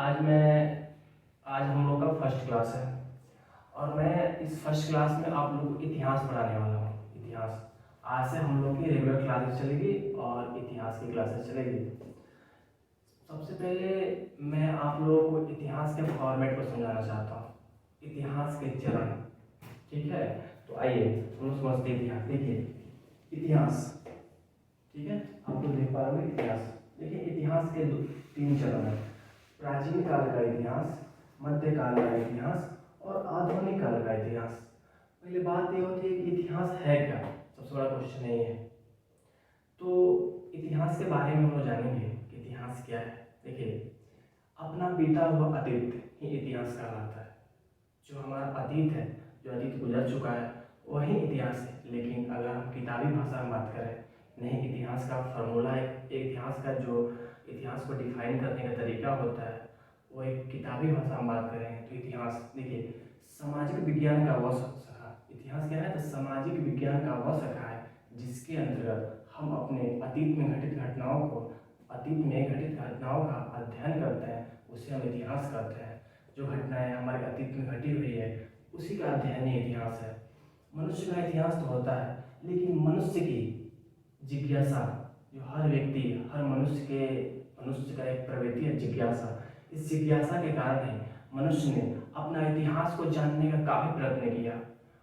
आज हम लोग का फर्स्ट क्लास है और मैं इस फर्स्ट क्लास में आप लोगों को इतिहास पढ़ाने वाला हूँ। इतिहास आज से हम लोग की रेगुलर क्लासेस चलेगी और इतिहास की क्लासेस चलेगी। सबसे पहले मैं आप लोगों को इतिहास के फॉर्मेट को समझाना चाहता हूँ, इतिहास के चरण। ठीक है, तो आइए हम लोग समझते हैं इतिहास। देखिए इतिहास, ठीक है, आप लोग देख पा रहे हो इतिहास। देखिए इतिहास के तीन चरण हैं, प्राचीन काल का इतिहास, मध्यकाल का इतिहास और आधुनिक काल का इतिहास। पहले बात ये होती है कि इतिहास है क्या, सबसे बड़ा क्वेश्चन यही है। तो इतिहास के बारे में हम लोग जानेंगे कि इतिहास क्या है। देखिए अपना बीता हुआ अतीत ही इतिहास कहलाता है। जो हमारा अतीत है, जो अतीत गुजर चुका है, वही इतिहास है। लेकिन अगर हम किताबी भाषा में बात करें, नहीं, इतिहास का फार्मूला है, इतिहास का जो इतिहास को डिफाइन करने का तरीका होता है, वो एक किताबी भाषा में बात करें तो इतिहास, देखिए सामाजिक विज्ञान का वह शाखा, इतिहास क्या है, तो सामाजिक विज्ञान का वह शाखा है जिसके अंतर्गत हम अपने अतीत में घटित घटनाओं को, अतीत में घटित घटनाओं का अध्ययन करते हैं, उसे हम इतिहास कहते हैं। जो घटनाएं हमारे अतीत में घटी हुई है उसी का अध्ययन ही इतिहास है। मनुष्य का इतिहास तो होता है, लेकिन मनुष्य की जिज्ञासा, जो हर व्यक्ति, हर मनुष्य का एक प्रवृत्ति है जिज्ञासा। इस जिज्ञासा के कारण ही मनुष्य ने अपना इतिहास को जानने का काफी प्रयत्न किया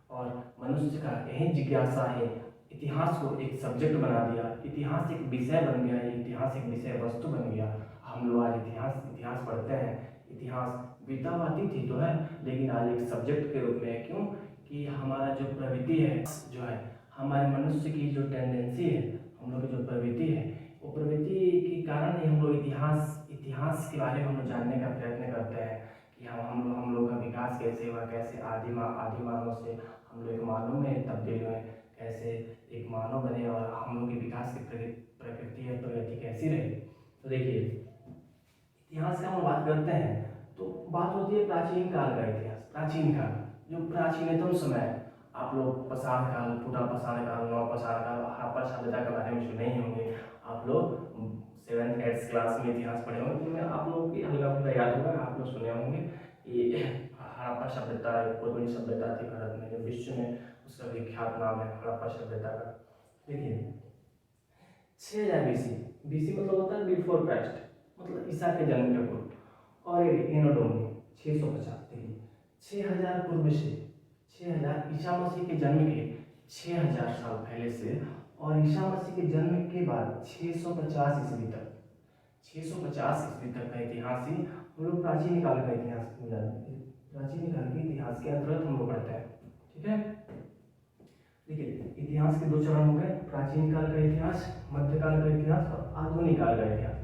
और मनुष्य का यही जिज्ञासा है इतिहास को एक सब्जेक्ट बना दिया। इतिहास एक विषय बन गया, इतिहास एक विषय वस्तु बन गया। हम लोग आज इतिहास इतिहास पढ़ते हैं। इतिहास बीता हुआ अतीत ही तो है, लेकिन आज एक सब्जेक्ट के रूप में। क्यों कि हमारा जो प्रवृत्ति है, जो है हमारे मनुष्य की जो टेंडेंसी है, हम लोग की जो प्रवृत्ति है, वो प्रवृत्ति के कारण ही हम लोग इतिहास के बारे में हम लोग जानने का प्रयत्न करते हैं कि हम लोग का विकास कैसे हुआ, कैसे आदि मानव से हम लोग एक मानव में तब्दील हुए, कैसे एक मानव बने और हम लोग के विकास की प्रकृति या प्रगति कैसी रही। तो देखिए इतिहास का हम बात करते हैं तो बात होती है प्राचीन काल का इतिहास। प्राचीन काल, जो प्राचीनतम समय, आप लोग पाषाण काल, पूरा पाषाण काल, नव पाषाण काल, हड़प्पा सभ्यता के बारे में सुने ही होंगे। आप लोग 7th 8th क्लास में इतिहास पढ़े होंगे, उनमें आप लोग की हल्का फुल्का याद होगा, आप लोग सुने होंगे। ये हड़प्पा सभ्यता एक बहुत बड़ी सभ्यता थी भारत में, जो विश्व में उसका विख्यात नाम है हड़प्पा सभ्यता का। देखिए 6000 BC, BC मतलब होता है बिफोर क्राइस्ट, मतलब ईसा के जन्म के पूर्व। और एनोडोमी 650, देखिए 6000 पूर्व से, 6000 ईसा मसीह के जन्म के 6000 साल पहले से और ईसा मसीह के जन्म के बाद 650 ईस्वी तक, 650 ईस्वी तक का इतिहास ही हम लोग प्राचीन काल का इतिहास में जानते हैं। प्राचीन काल के इतिहास के अंतर्गत हम लोग पढ़ते हैं। ठीक है, देखिए इतिहास के दो चरण हो गए, प्राचीन काल का इतिहास, मध्यकाल का इतिहास और आधुनिक काल का इतिहास।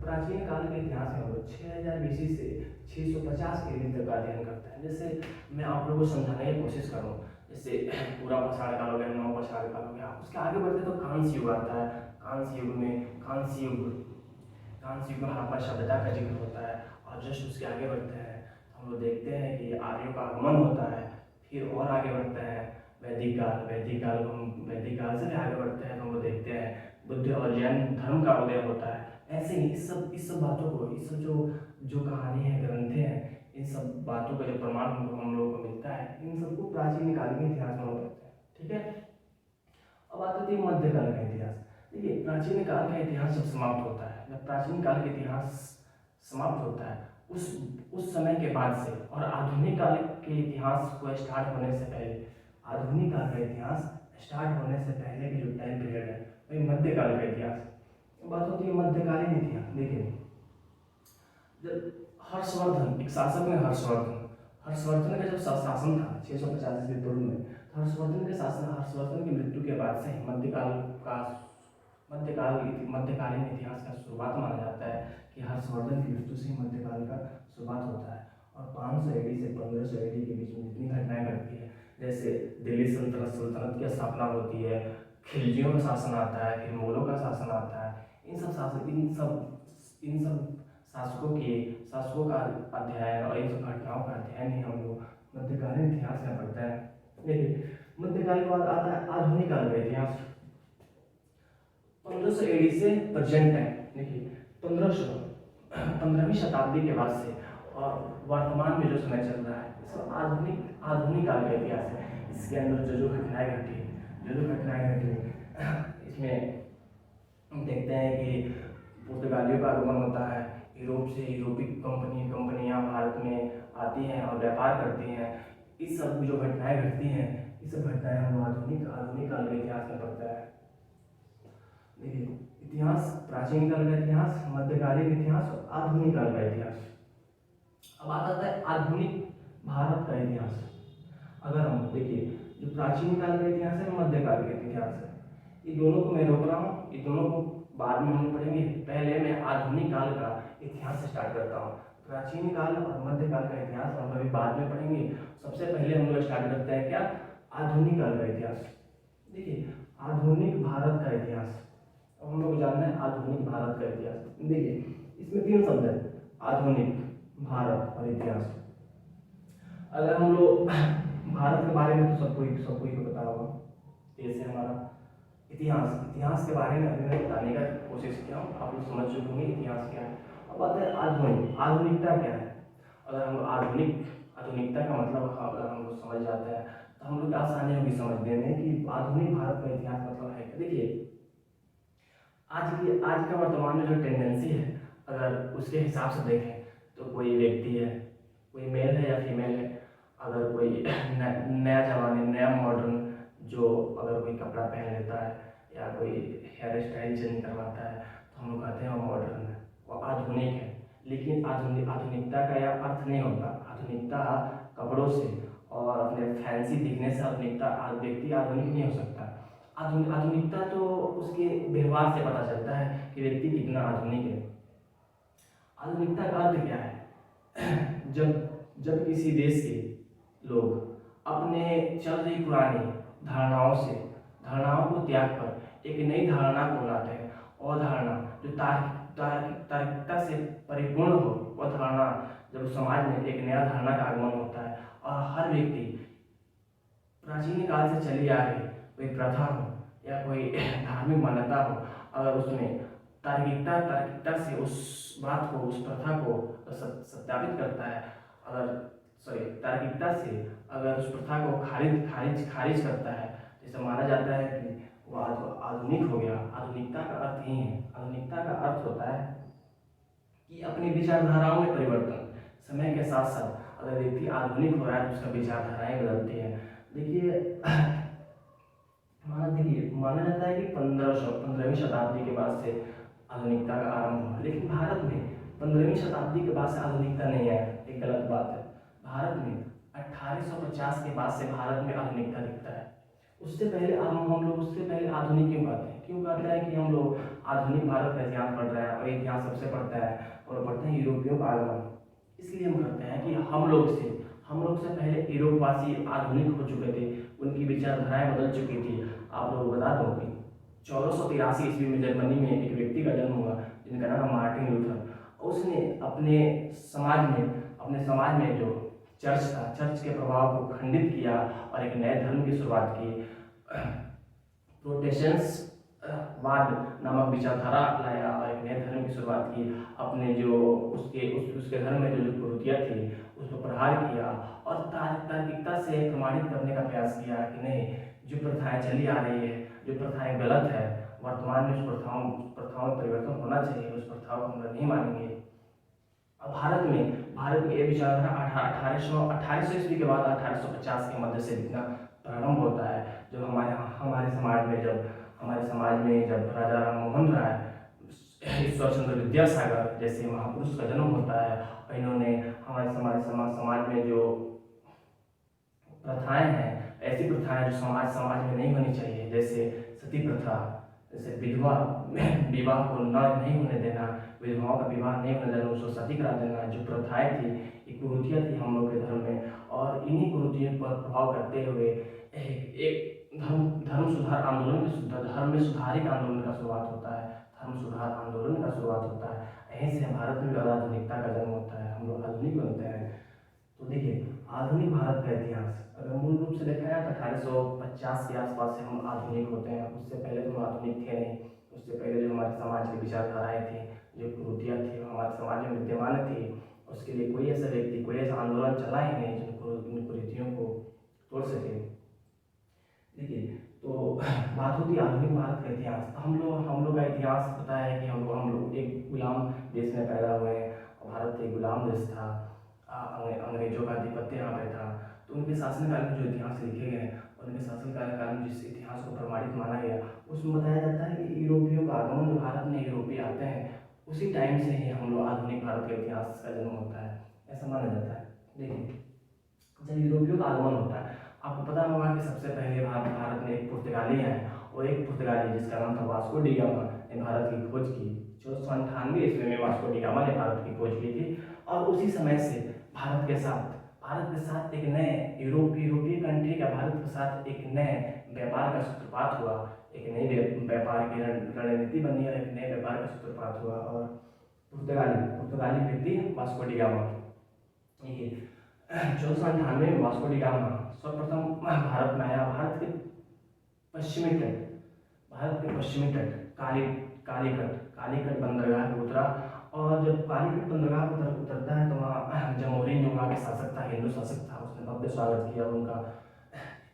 प्राचीन काल के इतिहास में हम लोग 6000 BC से 650 ईस्वी तक का अध्ययन करते हैं। जैसे मैं आप लोगों को समझाने की कोशिश करूँ, जैसे पूरा पाषाण काल हो गया, नव पाषाण काल हो गया, उसके आगे बढ़ते तो कांस्य युग आता है। कांस्य युग में हड़प्पा सभ्यता का जिक्र होता है। और जस्ट उसके आगे बढ़ते हैं तो हम लोग देखते हैं कि आर्यों का आगमन होता है। फिर और आगे बढ़ते हैं वैदिक काल, वैदिक काल से आगे बढ़ते हैं तो हम लोग देखते हैं बुद्ध और जैन धर्म का उदय होता है। ऐसे ही इस सब बातों को, इस सब जो कहानी है, ग्रंथे हैं, इन सब बातों का जो प्रमाण हम लोगों को मिलता है, इन सबको प्राचीन काल के इतिहास में हम कहते हैं। ठीक है, अब बात होती है मध्यकाल का इतिहास। देखिए प्राचीन काल का इतिहास जब समाप्त होता है, जब प्राचीन काल का इतिहास समाप्त होता है, उस समय के बाद से और आधुनिक काल के इतिहास को स्टार्ट होने से पहले, आधुनिक काल का इतिहास स्टार्ट होने से पहले की जो टाइम पीरियड है वही मध्यकाल का इतिहास। बात होती है मध्यकालीन इतिहास। देखिए जब हर्षवर्धन, एक शासक में हर्षवर्धन का जब शासन था 650 ईस्वी पूर्व में, तो हर्षवर्धन की मृत्यु के बाद से मध्यकालीन इतिहास का शुरुआत माना जाता है कि हर्षवर्धन की मृत्यु से मध्यकाल का शुरुआत होता है। और 500 AD से 1500 AD के बीच में जितनी घटनाएं घटती है, जैसे दिल्ली सल्तनत की स्थापना होती है, खिलजियों का शासन आता है, फिर मुगलों का शासन आता है, इन सब शासकों का अध्ययन और इन सब घटनाओं का अध्ययन ही हम लोग मध्यकालीन इतिहास में पढ़ते हैं। देखिए मध्यकाल के बाद आता है आधुनिक काल का इतिहास। 1500 AD से प्रेजेंट टाइम, देखिए 1500 15वीं शताब्दी के बाद से और वर्तमान में जो समय चल रहा है इसमें आधुनिक काल का इतिहास है। इसके अंदर जो घटनाएं घटी, इसमें हम देखते हैं कि पुर्तगालियों का आगमन होता है, यूरोप से यूरोपीय कंपनियां भारत में आती हैं और व्यापार करती हैं। इस सब जो घटनाएं घटती हैं, ये सब घटनाएं हम आधुनिक काल के इतिहास में पढ़ता है। देखिए, इतिहास प्राचीन काल का इतिहास, मध्यकालीन इतिहास और आधुनिक काल का इतिहास। अब आता है आधुनिक भारत का इतिहास। अगर हम देखिए, जो प्राचीन काल का इतिहास है, मध्यकाल का इतिहास है, ये दोनों को मैं रोक रहा हूँ, ये दोनों को बाद में हम पढ़ेंगे। पहले मैं आधुनिक काल का इतिहास से स्टार्ट करता हूँ। प्राचीन काल और मध्यकाल का इतिहास हम अभी बाद में पढ़ेंगे। सबसे पहले हम लोग स्टार्ट करते हैं क्या, आधुनिक काल का इतिहास। देखिए, आधुनिक भारत का इतिहास। अब हम लोग जानना है आधुनिक भारत का इतिहास। देखिए, इसमें 3 शब्द है, आधुनिक, भारत और इतिहास। अगर हम लोग भारत के बारे में तो सबको ही पता होगा। जैसे हमारा इतिहास के बारे में अभी मैं बताने का कोशिश किया हूँ, आप लोग समझ चुके होंगे इतिहास क्या है। अब बात है आधुनिकता क्या है। अगर हम आधुनिकता का मतलब अगर हम लोग समझ जाते हैं तो हम लोग आसानी होगी समझने में कि आधुनिक भारत का इतिहास मतलब है। देखिए, आज का वर्तमान में जो टेंडेंसी है, अगर उसके हिसाब से देखें तो कोई व्यक्ति है, कोई मेल है या फीमेल है, अगर कोई नया मॉडर्न जो अगर कोई कपड़ा पहन लेता है या कोई हेयर स्टाइल चेंज करवाता है तो हम लोग कहते हैं वो मॉडर्न है, वो आधुनिक है। लेकिन आधुनिकता का यह अर्थ नहीं होता। आधुनिकता कपड़ों से और अपने फैंसी दिखने से व्यक्ति आधुनिक नहीं हो सकता। आधुनिकता तो उसके व्यवहार से पता चलता है कि व्यक्ति कितना आधुनिक है। आधुनिकता का अर्थ क्या है? जब किसी देश के लोग अपने चल रही पुरानी धारणाओं को त्याग कर एक नई धारणा को लाते हैं, और धारणा जो तार्किकता से परिपूर्ण हो, वह धारणा जब समाज में एक नया धारणा का आगमन होता है और हर व्यक्ति प्राचीन काल से चली आ रही कोई प्रथा हो या कोई धार्मिक मान्यता हो, अगर उसमें तार्किकता से उस बात को, उस प्रथा को सत्यापित करता है, तार्किकता से अगर उस प्रथा को खारिज करता है, जैसे माना जाता है कि वो आधुनिक हो गया। आधुनिकता का अर्थ ही है, आधुनिकता का अर्थ होता है कि अपनी विचारधाराओं में परिवर्तन। समय के साथ साथ अगर व्यक्ति आधुनिक हो रहा है तो उसका विचारधाराएं बदलती हैं। देखिए, माना जाता है कि 15वीं शताब्दी के बाद से आधुनिकता का आरंभ हुआ, लेकिन भारत में 15वीं शताब्दी के बाद से आधुनिकता नहीं है, एक गलत बात है। भारत में 1850 के बाद से भारत में आधुनिकता दिखता है। उससे पहले आधुनिक क्यों कहते हैं कि हम लोग आधुनिक भारत का इतिहास पढ़ रहे हैं, और इतिहास सबसे पढ़ता है और पढ़ते हैं यूरोपियों का आगमन। इसलिए हम करते हैं कि हम लोग से पहले यूरोपवासी आधुनिक हो चुके थे, उनकी विचारधाराएं बदल चुकी थी। आप लोग बता दो कि 1483 ईस्वी में जर्मनी में एक व्यक्ति का जन्म हुआ जिनका नाम मार्टिन लूथर। उसने अपने समाज में जो चर्च के प्रभाव को खंडित किया और एक नए धर्म की शुरुआत की। प्रोटेस्टेंट्स वाद नामक विचारधारा लाया और एक नए धर्म की शुरुआत की। अपने जो उसके धर्म में जो कुरीतियाँ थी उसको प्रहार किया और तार्किकता से प्रमाणित करने का प्रयास किया कि नहीं, जो प्रथाएं चली आ रही है, जो प्रथाएं गलत है, वर्तमान में उस प्रथाओं में परिवर्तन होना चाहिए, उस प्रथाओं को हम लोग नहीं मानेंगे। अब भारत में ये विचारधारा 1800 ईस्वी के बाद 1850 के मध्य से दिखना प्रारंभ होता है। जब हमारे समाज में जब राजा राम मोहन राय, ईश्वर चंद्र विद्यासागर जैसे महापुरुष का जन्म होता है, और इन्होंने हमारे समाज में जो प्रथाएं हैं, ऐसी प्रथाएं जो समाज में नहीं होनी चाहिए, जैसे सती प्रथा, जैसे विवाह को नहीं होने देना, विधवाओं का विवाह नहीं होने देना, उसको सती करा देना, जो प्रथाएं थी, ये कुरीतियाँ थी हम लोग के धर्म में। और इन्हीं कुरीतियों पर प्रभाव करते हुए एक धर्म सुधार आंदोलन धर्म में सुधारिक आंदोलन का शुरुआत होता है। धर्म सुधार आंदोलन का शुरुआत होता है। यहीं से भारत में आधुनिकता का जन्म होता है, हम लोग आधुनिक बनते हैं। तो देखिए, आधुनिक भारत का इतिहास अगर मूल रूप से देखा जाए तो 1850 के आसपास से हम आधुनिक होते हैं। उससे पहले तो हम आधुनिक थे नहीं, उससे पहले जो हमारे समाज की विचारधाराएँ थी, जो कुरीतियाँ थी, वो हमारे समाज में विद्यमान थी, उसके लिए कोई ऐसा व्यक्ति, कोई ऐसा आंदोलन चला ही नहीं जिनको उन कुरीतियों को तोड़ सके। देखिए, तो बात होती है आधुनिक भारत का इतिहास। तो हम लोग का इतिहास पता है कि हम लोग एक गुलाम देश में पैदा हुए हैं। भारत एक गुलाम देश था। अंग्रेजों का आधिपत्य यहाँ पे था। तो उनके शासनकाल में जो इतिहास लिखे गए हैं, उनके शासनकाल में जिस इतिहास को प्रमाणित माना गया, उसमें बताया जाता है कि यूरोपियों का आगमन, जो भारत में यूरोपीय आते हैं, उसी टाइम से ही हम लोग आधुनिक भारत के इतिहास का जन्म होता है, ऐसा माना जाता है। देखिए, जब यूरोपियों का आगमन होता है, आपको पता होगा कि सबसे पहले भारत में एक पुर्तगाली है, और एक पुर्तगाली जिसका नाम था वास्को डी गामा ने भारत की खोज की। 1498 में वास्को डी गामा ने भारत की खोज की थी। और उसी समय से भारत के साथ एक नए यूरोपीय कंट्री का भारत के साथ एक नए व्यापार का सूत्रपात हुआ। एक नई व्यापार की रणनीति बनी और एक नए व्यापार का सूत्रपात हुआ। और पुर्तगाली व्यक्ति वास्को डी गामा, ये 1498 में वास्को डी गामा सर्वप्रथम भारत में आया। भारत के पश्चिमी तट कालीकट बंदरगाह पे उतरा। और जब कालीकट बंदरगाह पर उतरता है, तो वहाँ जमोरिन जो वहाँ के शासक था, हिंदू शासक था, उसने भव्य स्वागत किया उनका।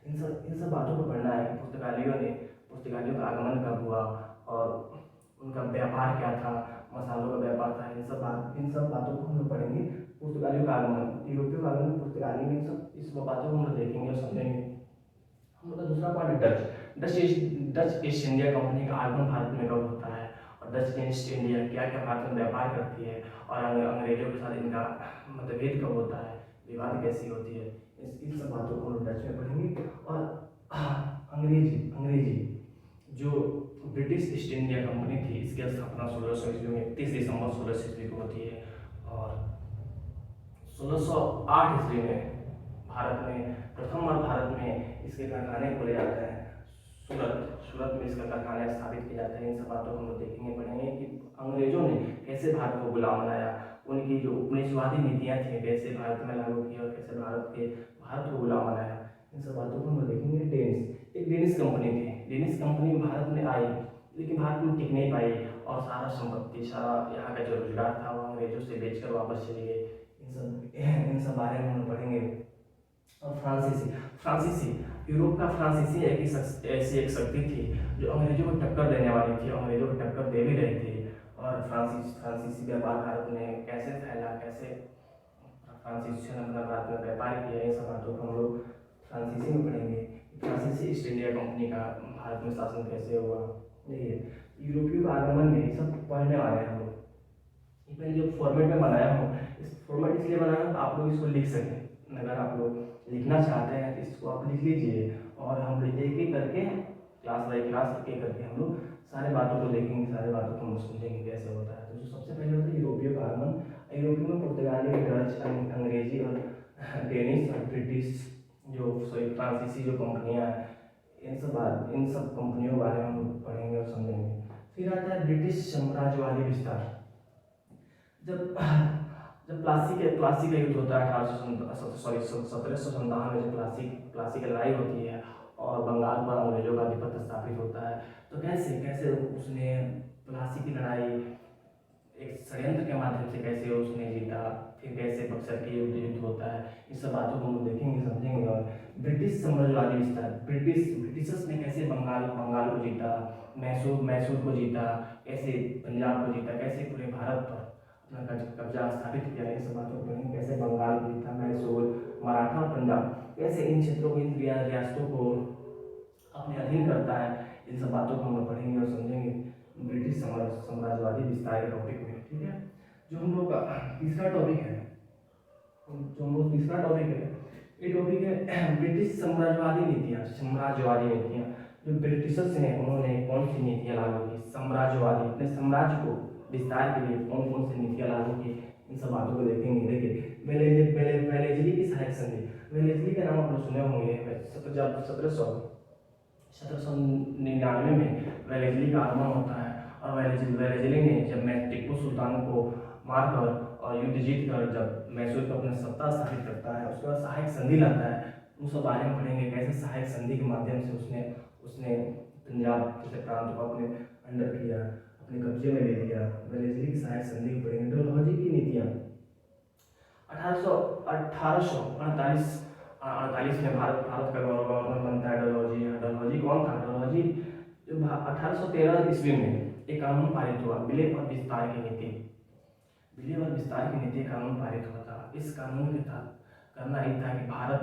इन सब बातों को पढ़ना है कि पुर्तगालियों का आगमन कब हुआ, और उनका व्यापार क्या था, मसालों का व्यापार था। इन सब बातों को हम लोग पढ़ेंगे। पुर्तगालियों का आगमन, यूरोपियों का आगमन, पुर्तगाली में इस बातों को हम लोग देखेंगे और समझेंगे। हम लोग का दूसरा पॉइंट है डच ईस्ट इंडिया कंपनी का आगमन भारत में कब होता है, और डच ईस्ट इंडिया क्या क्या भारत में व्यापार करती है, और अंग्रेजों के साथ इनका मतभेद कब होता है, विवाद कैसी होती है। इन सब बातों को हम लोग डच में पढ़ेंगे। और अंग्रेजी जो ब्रिटिश ईस्ट इंडिया कंपनी थी, इसकी स्थापना 1600 ईस्वी में 30 दिसंबर 1600 ईस्वी को होती है। और 1608 ईस्वी में प्रथम बार भारत में इसके कारखाने खोले जाते हैं। सूरत में इसका कारखाने स्थापित किए जाते हैं। इन सब बातों को हम लोग देखेंगे, पढ़ेंगे कि अंग्रेजों ने कैसे भारत को गुलाम बनाया, उनकी जो उपनिवेशवादी नीतियाँ थी कैसे भारत में लागू की, और कैसे भारत को गुलाम बनाया। इन सब बातों को हम लोग देखेंगे। एक डेनिश कंपनी थी। डेनिश कंपनी भारत में आई, लेकिन भारत में टिक नहीं पाई, और सारा संपत्ति, सारा यहाँ का जो रोजगार था, वो अंग्रेजों से बेचकर वापस चले गए। इन सब बारे में हम पढ़ेंगे। और फ्रांसीसी यूरोप का फ्रांसीसी ऐसी एक शक्ति थी जो अंग्रेजों को टक्कर देने वाली थी, अंग्रेजों को टक्कर दे भी रही थी। और फ्रांसीसी व्यापार भारत में कैसे फैला, कैसे फ्रांसीसी ने अपना भारत में व्यापार किया, ये सब बातों को हम लोग फ्रांसीसी में पढ़ेंगे। फ्रांसीसी ईस्ट इंडिया कंपनी का भारत में शासन कैसे हुआ। देखिए, यूरोपियों का आगमन में ये सब पढ़ने वाले हैं हम लोग। मैंने जो फॉर्मेट में बनाया हूँ, इस फॉर्मेट इसलिए बनाया हूँ आप लोग इसको लिख सकें। अगर आप लोग लिखना चाहते हैं तो इसको आप लिख लीजिए, और हम एक एक करके क्लास बाई क्लास एक करके हम लोग सारे बातों को देखेंगे, सारे बातों को हम समझेंगे कैसे होता है। तो जो सबसे पहले होता है यूरोपियों का आगमन। यूरोपियों में पुर्तगाली, डच, अंग्रेजी और डेनिश और ब्रिटिश फ्रांसीसी जो कंपनियाँ हैं, इन सब कंपनियों के बारे में हम पढ़ेंगे और समझेंगे। फिर आता है ब्रिटिश साम्राज्यवादी विस्तार। जब प्लासी का युद्ध होता है 1757 में, जब प्लासी की लड़ाई होती है और बंगाल पर अंग्रेजों का आधिपत्य स्थापित होता है, तो कैसे उसने प्लासी की लड़ाई एक षड्यंत्र के माध्यम से कैसे उसने जीता, फिर कैसे बक्सर के युद्ध होता है। इन सब बातों को हम देखेंगे, समझेंगे। और ब्रिटिश साम्राज्यवादी विस्तार, ब्रिटिशर्स ने कैसे बंगाल को जीता, मैसूर को जीता, कैसे पंजाब को जीता, कैसे पूरे भारत पर अपना कब्जा स्थापित किया। ये सब बातों को पढ़ेंगे। कैसे बंगाल को जीता, मैसूर, मराठा और पंजाब कैसे इन क्षेत्रों को, इन रियासतों को अपने अधीन करता है। इन सब बातों को हम लोग पढ़ेंगे और समझेंगे ब्रिटिश साम्राज्यवादी विस्तार के टॉपिक में। ठीक है, जो हम लोग का तीसरा टॉपिक है, ये टॉपिक है ब्रिटिश साम्राज्यवादी नीतियाँ। जो ब्रिटिशर्स हैं उन्होंने कौन सी नीतियाँ लागू की, साम्राज्यवादी, अपने साम्राज्य को विस्तार के लिए कौन सी नीतियाँ लागू की, इन सब बातों को देखेंगे। देखिए, वेलेजली की सहायक संधि, वेलेजली का नाम आप लोग सुने होंगे। जब 1799 में वेलेजली का आगमन होता है, और वेलेजली ने जब टिप्पू सुल्तान को मारकर और युद्ध जीतकर जब मैसूर पर अपनी सत्ता स्थापित करता है, उसके बाद सहायक संधि लाता है। उस बारे में पढ़ेंगे कैसे सहायक संधि के माध्यम से उसने पंजाब जैसे प्रांत को अपने हैंडल किया, अपने कब्जे में ले लिया। वेलेस्ली की सहायक संधि को पढ़ेंगे। डलहौजी की नीतियाँ 1848 में भारत का गवर्नर बनता है डलहौजी। डलहौजी कौन था? डलहौजी जो 1813 ईस्वी में एक कानून पारित हुआ, विलय और विस्तार की नीति। विलय और विस्तार की नीति कानून पारित हुआ था। इस कानून के तहत करना ही था कि भारत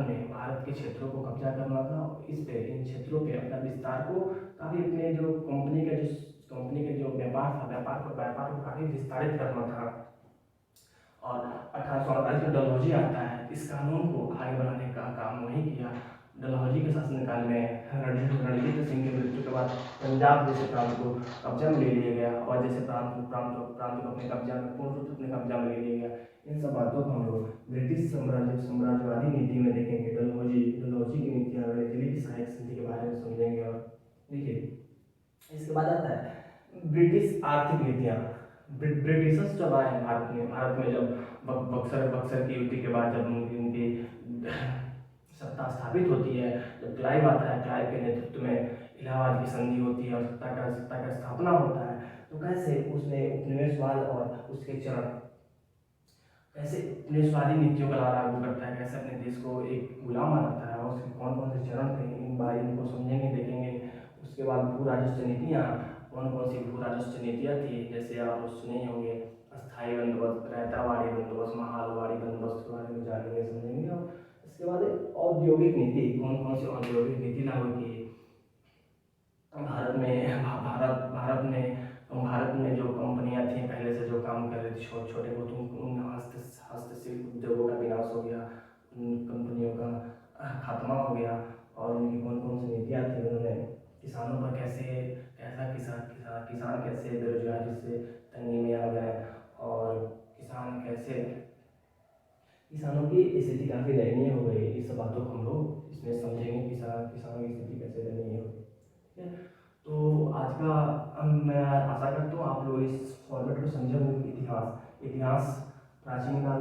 के क्षेत्रों को कब्जा करना था, इन क्षेत्रों पे अपना विस्तार को काफ़ी अपने जो कंपनी के जो व्यापार को काफ़ी विस्तारित करना था। और 1848 में डलहौजी आता है। इस कानून को आगे बढ़ाने का काम वही किया। डलहौजी के शासनकाल में रणजीत सिंह की मृत्यु के बाद पंजाब जैसे प्रांत को कब्जा में ले लिया गया, और जैसे प्रांत को अपने कब्जा में पूर्ण रूप से अपने कब्जा में ले लिया गया। इन सब बातों को हम लोग ब्रिटिश साम्राज्यवादी नीति में देखेंगे। डलहौजी की नीतियाँ, वेलेस्ली की सहायक संधि के बारे में समझेंगे। और देखिए, इसके बाद आता है ब्रिटिश आर्थिक नीतियाँ। ब्रिटिशर्स जब आए भारत में जब बक्सर की युद्धि के बाद जब उनकी सत्ता स्थापित होती है, जब क्लाइव आता है, क्लाइव के नेतृत्व में इलाहाबाद की संधि होती है और सत्ता का स्थापना होता है, तो कैसे उसने उपनिवेशवाद और उसके चरण कैसे उपनिवेशवादी नीतियों का लागू करता है, कैसे अपने देश को एक गुलाम बनाता है, और उसके कौन कौन से चरण थे, इनको समझेंगे, देखेंगे। उसके बाद भू राजस्व नीतियाँ, कौन कौन सी भू राजस्व नीतियाँ थी, जैसे आप सुने होंगे अस्थायी बंदोबस्त, रहतावाड़ी बंदोबस्त, महालवाड़ी बंदोबस्त के बारे में जानेंगे, समझेंगे। और इसके बाद औद्योगिक नीति, कौन कौन सी औद्योगिक नीति लागू की भारत में जो कंपनियां थी पहले से जो काम कर रही थी छोटे छोटे, वो उन हस्तशिल्प उद्योगों का विनाश हो गया, उन कंपनियों का खात्मा हो गया। और उनकी कौन कौन सी नीतियाँ थी, उन्होंने किसानों पर किसान कैसे बेरोजगारी से तंगी में आ गए, और किसानों की स्थिति काफ़ी दयनीय हो गई। इस सब बातों को हम लोग इसमें समझेंगे, किसानों की स्थिति कैसे दयनीय हो गई। ठीक है, तो आज का मैं आशा करता हूँ आप लोग इस फॉर्मेट को समझे होंगे। इतिहास प्राचीन काल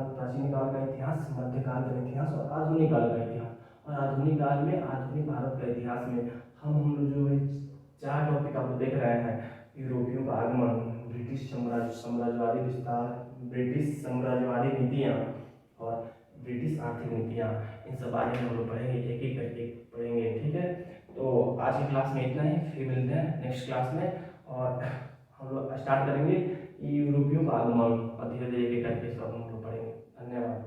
का इतिहास, मध्यकाल का इतिहास और आधुनिक काल का इतिहास। और आधुनिक काल में, आधुनिक भारत का इतिहास में हम लोग जो है 4 टॉपिक आप देख रहे हैं। यूरोपियों का आगमन, साम्राज्यवादी विस्तार, ब्रिटिश साम्राज्यवादी नीतियाँ और ब्रिटिश आर्थिक नीतियाँ, इन सब बारे में हम लोग पढ़ेंगे, एक एक करके पढ़ेंगे। ठीक है, तो आज की क्लास में इतना ही, फिर मिलते हैं नेक्स्ट क्लास में। और हम लोग स्टार्ट करेंगे यूरोपियों का आगमन, और धीरे धीरे एक एक करके सब हम लोग पढ़ेंगे। धन्यवाद।